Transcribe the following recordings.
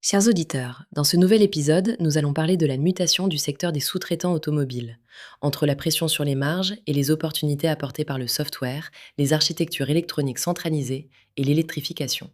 Chers auditeurs, dans ce nouvel épisode, nous allons parler de la mutation du secteur des sous-traitants automobiles. Entre la pression sur les marges et les opportunités apportées par le software, les architectures électroniques centralisées et l'électrification.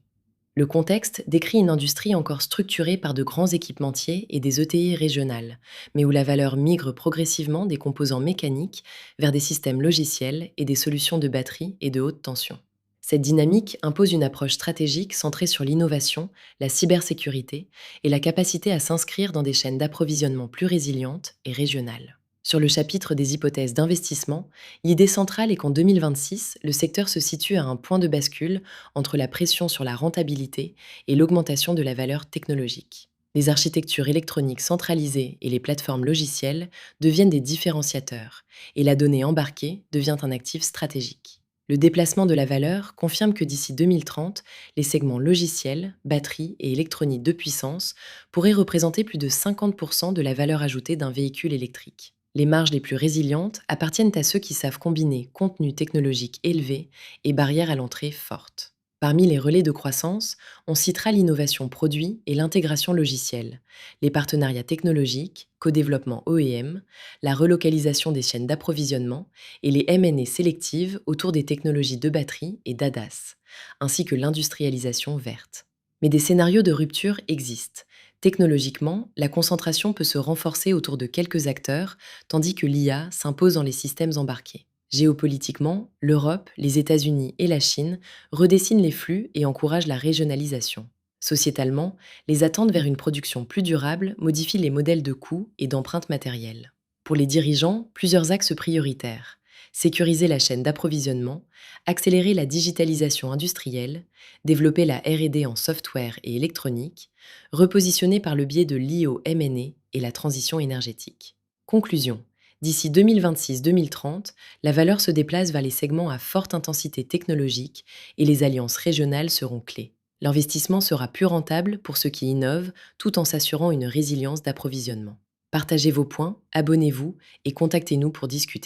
Le contexte décrit une industrie encore structurée par de grands équipementiers et des ETI régionales, mais où la valeur migre progressivement des composants mécaniques vers des systèmes logiciels et des solutions de batterie et de haute tension. Cette dynamique impose une approche stratégique centrée sur l'innovation, la cybersécurité et la capacité à s'inscrire dans des chaînes d'approvisionnement plus résilientes et régionales. Sur le chapitre des hypothèses d'investissement, l'idée centrale est qu'en 2026, le secteur se situe à un point de bascule entre la pression sur la rentabilité et l'augmentation de la valeur technologique. Les architectures électroniques centralisées et les plateformes logicielles deviennent des différenciateurs, et la donnée embarquée devient un actif stratégique. Le déplacement de la valeur confirme que d'ici 2030, les segments logiciels, batterie et électronique de puissance pourraient représenter plus de 50% de la valeur ajoutée d'un véhicule électrique. Les marges les plus résilientes appartiennent à ceux qui savent combiner contenu technologique élevé et barrières à l'entrée fortes. Parmi les relais de croissance, on citera l'innovation produit et l'intégration logicielle, les partenariats technologiques, co-développement OEM, la relocalisation des chaînes d'approvisionnement et les M&A sélectives autour des technologies de batterie et d'ADAS, ainsi que l'industrialisation verte. Mais des scénarios de rupture existent. Technologiquement, la concentration peut se renforcer autour de quelques acteurs, tandis que l'IA s'impose dans les systèmes embarqués. Géopolitiquement, l'Europe, les États-Unis et la Chine redessinent les flux et encouragent la régionalisation. Sociétalement, les attentes vers une production plus durable modifient les modèles de coûts et d'empreintes matérielles. Pour les dirigeants, plusieurs axes prioritaires. Sécuriser la chaîne d'approvisionnement, accélérer la digitalisation industrielle, développer la R&D en software et électronique, repositionner par le biais de l'IO-M&A et la transition énergétique. Conclusion. D'ici 2026-2030, la valeur se déplace vers les segments à forte intensité technologique et les alliances régionales seront clés. L'investissement sera plus rentable pour ceux qui innovent tout en s'assurant une résilience d'approvisionnement. Partagez vos points, abonnez-vous et contactez-nous pour discuter.